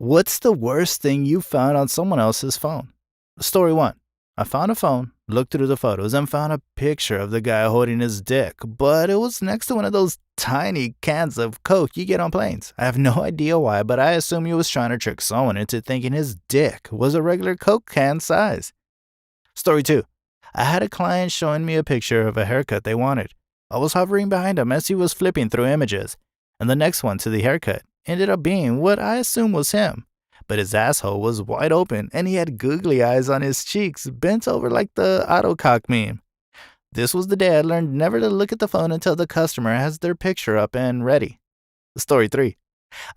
What's the worst thing you found on someone else's phone? Story 1. I found a phone, looked through the photos, and found a picture of the guy holding his dick, but it was next to one of those tiny cans of Coke you get on planes. I have no idea why, but I assume he was trying to trick someone into thinking his dick was a regular Coke can size. Story 2. I had a client showing me a picture of a haircut they wanted. I was hovering behind him as he was flipping through images, and the next one to the haircut ended up being what I assumed was him. But his asshole was wide open and he had googly eyes on his cheeks, bent over like the autocock meme. This was the day I learned never to look at the phone until the customer has their picture up and ready. Story 3.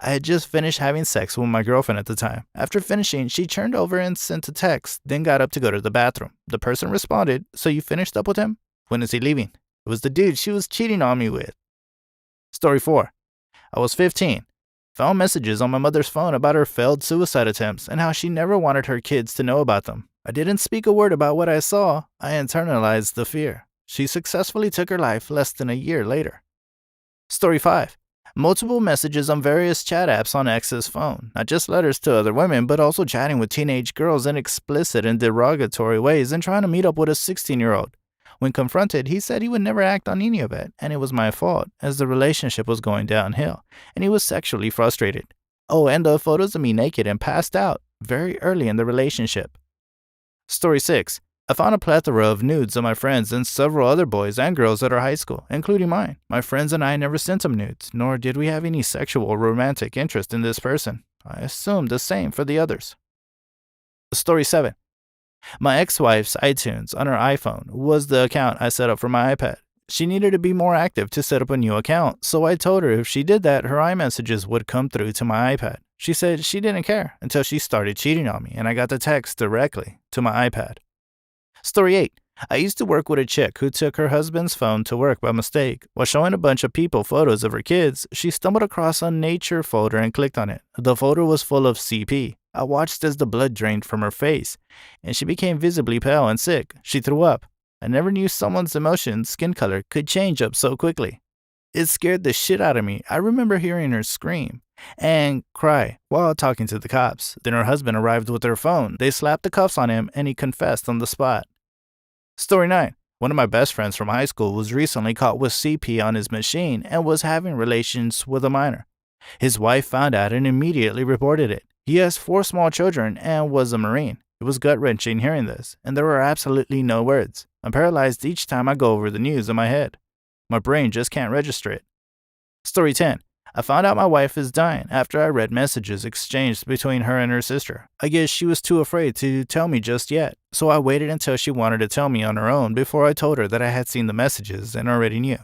I had just finished having sex with my girlfriend at the time. After finishing, she turned over and sent a text, then got up to go to the bathroom. The person responded, "So you finished up with him? When is he leaving?" It was the dude she was cheating on me with. Story 4. I was 15. Found messages on my mother's phone about her failed suicide attempts and how she never wanted her kids to know about them. I didn't speak a word about what I saw. I internalized the fear. She successfully took her life less than a year later. Story 5. Multiple messages on various chat apps on X's phone. Not just letters to other women, but also chatting with teenage girls in explicit and derogatory ways and trying to meet up with a 16-year-old. When confronted, he said he would never act on any of it, and it was my fault, as the relationship was going downhill, and he was sexually frustrated. Oh, and the photos of me naked and passed out very early in the relationship. Story 6. I found a plethora of nudes of my friends and several other boys and girls at our high school, including mine. My friends and I never sent them nudes, nor did we have any sexual or romantic interest in this person. I assumed the same for the others. Story 7. My ex-wife's iTunes on her iPhone was the account I set up for my iPad. She needed to be more active to set up a new account, so I told her if she did that, her iMessages would come through to my iPad. She said she didn't care until she started cheating on me, and I got the text directly to my iPad. Story 8. I used to work with a chick who took her husband's phone to work by mistake. While showing a bunch of people photos of her kids, she stumbled across a nature folder and clicked on it. The folder was full of CP. I watched as the blood drained from her face, and she became visibly pale and sick. She threw up. I never knew someone's emotion, skin color, could change up so quickly. It scared the shit out of me. I remember hearing her scream and cry while talking to the cops. Then her husband arrived with her phone. They slapped the cuffs on him, and he confessed on the spot. Story 9. One of my best friends from high school was recently caught with CP on his machine and was having relations with a minor. His wife found out and immediately reported it. He has 4 small children and was a Marine. It was gut-wrenching hearing this, and there were absolutely no words. I'm paralyzed each time I go over the news in my head. My brain just can't register it. Story 10. I found out my wife is dying after I read messages exchanged between her and her sister. I guess she was too afraid to tell me just yet, so I waited until she wanted to tell me on her own before I told her that I had seen the messages and already knew.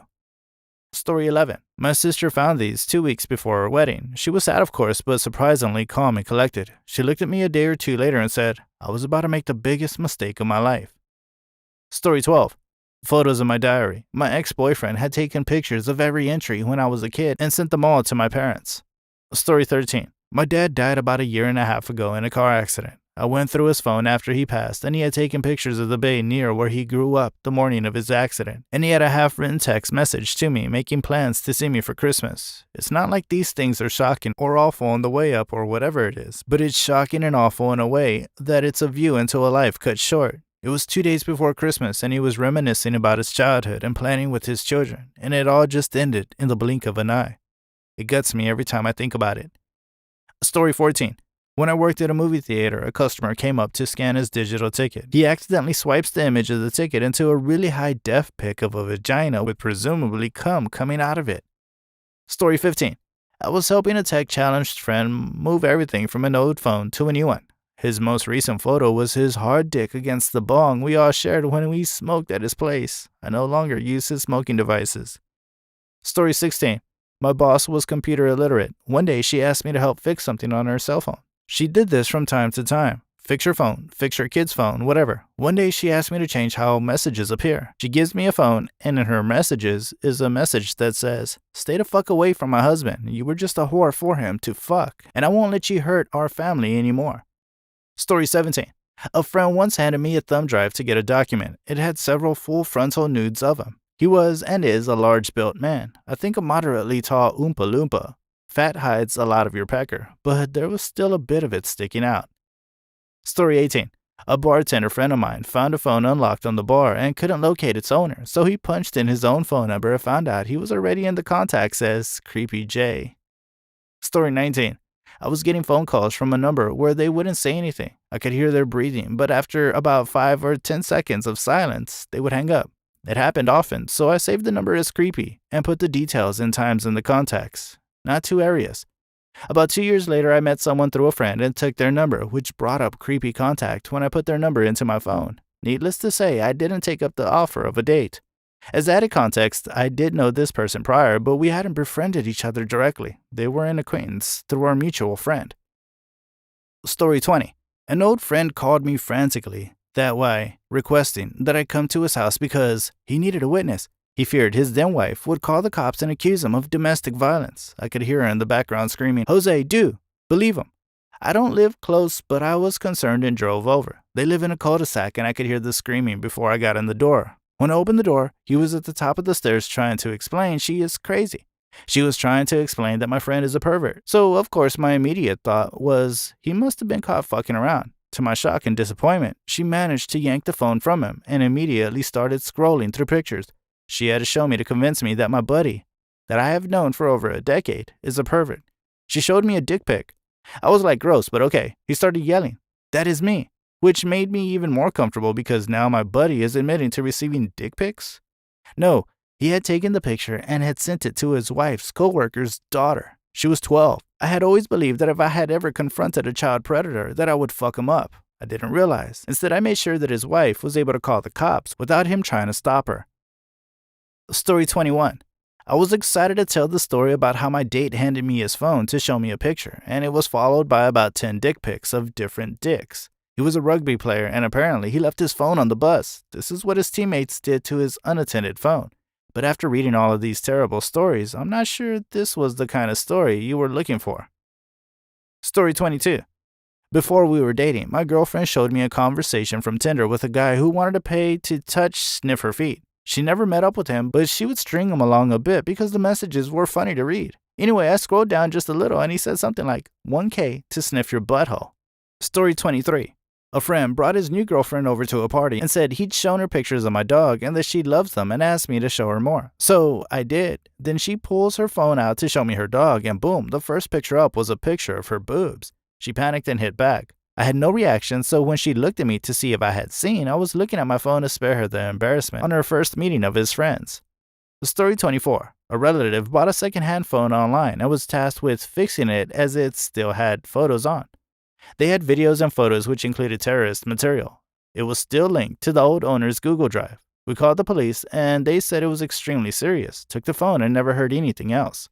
Story 11. My sister found these 2 weeks before her wedding. She was sad, of course, but surprisingly calm and collected. She looked at me a day or two later and said, "I was about to make the biggest mistake of my life." Story 12. Photos of my diary. My ex-boyfriend had taken pictures of every entry when I was a kid and sent them all to my parents. Story 13. My dad died about a year and a half ago in a car accident. I went through his phone after he passed, and he had taken pictures of the bay near where he grew up the morning of his accident, and he had a half-written text message to me making plans to see me for Christmas. It's not like these things are shocking or awful on the way up or whatever it is, but it's shocking and awful in a way that it's a view into a life cut short. It was 2 days before Christmas, and he was reminiscing about his childhood and planning with his children, and it all just ended in the blink of an eye. It guts me every time I think about it. Story 14. When I worked at a movie theater, a customer came up to scan his digital ticket. He accidentally swipes the image of the ticket into a really high-def pic of a vagina with presumably cum coming out of it. Story 15. I was helping a tech-challenged friend move everything from an old phone to a new one. His most recent photo was his hard dick against the bong we all shared when we smoked at his place. I no longer use his smoking devices. Story 16. My boss was computer illiterate. One day she asked me to help fix something on her cell phone. She did this from time to time. Fix her phone, fix her kid's phone, whatever. One day she asked me to change how messages appear. She gives me a phone, and in her messages is a message that says, "Stay the fuck away from my husband. You were just a whore for him to fuck, and I won't let you hurt our family anymore." Story 17. A friend once handed me a thumb drive to get a document. It had several full frontal nudes of him. He was and is a large-built man. I think a moderately tall Oompa Loompa. Fat hides a lot of your pecker, but there was still a bit of it sticking out. Story 18. A bartender friend of mine found a phone unlocked on the bar and couldn't locate its owner, so he punched in his own phone number and found out he was already in the contacts as Creepy J. Story 19. I was getting phone calls from a number where they wouldn't say anything. I could hear their breathing, but after about 5 or 10 seconds of silence, they would hang up. It happened often, so I saved the number as Creepy and put the details and times in the contacts. Not too areas. About 2 years later, I met someone through a friend and took their number, which brought up Creepy Contact when I put their number into my phone. Needless to say, I didn't take up the offer of a date. As added context, I did know this person prior, but we hadn't befriended each other directly. They were an acquaintance through our mutual friend. Story 20. An old friend called me frantically that way, requesting that I come to his house because he needed a witness. He feared his then wife would call the cops and accuse him of domestic violence. I could hear her in the background screaming, "Jose, do! Believe him!" I don't live close, but I was concerned and drove over. They live in a cul-de-sac and I could hear the screaming before I got in the door. When I opened the door, he was at the top of the stairs trying to explain she is crazy. She was trying to explain that my friend is a pervert. So, of course, my immediate thought was he must have been caught fucking around. To my shock and disappointment, she managed to yank the phone from him and immediately started scrolling through pictures. She had to show me to convince me that my buddy, that I have known for over a decade, is a pervert. She showed me a dick pic. I was like, gross, but okay. He started yelling, "That is me," which made me even more comfortable because now my buddy is admitting to receiving dick pics. No, he had taken the picture and had sent it to his wife's co-worker's daughter. She was 12. I had always believed that if I had ever confronted a child predator, that I would fuck him up. I didn't realize. Instead, I made sure that his wife was able to call the cops without him trying to stop her. Story 21. I was excited to tell the story about how my date handed me his phone to show me a picture, and it was followed by about 10 dick pics of different dicks. He was a rugby player, and apparently he left his phone on the bus. This is what his teammates did to his unattended phone. But after reading all of these terrible stories, I'm not sure this was the kind of story you were looking for. Story 22. Before we were dating, my girlfriend showed me a conversation from Tinder with a guy who wanted to pay to sniff her feet. She never met up with him, but she would string him along a bit because the messages were funny to read. Anyway, I scrolled down just a little and he said something like, $1K to sniff your butthole. Story 23. A friend brought his new girlfriend over to a party and said he'd shown her pictures of my dog and that she loves them and asked me to show her more. So I did. Then she pulls her phone out to show me her dog and boom, the first picture up was a picture of her boobs. She panicked and hit back. I had no reaction, so when she looked at me to see if I had seen, I was looking at my phone to spare her the embarrassment on her first meeting of his friends. Story 24. A relative bought a second-hand phone online and was tasked with fixing it as it still had photos on. They had videos and photos which included terrorist material. It was still linked to the old owner's Google Drive. We called the police and they said it was extremely serious, took the phone and never heard anything else.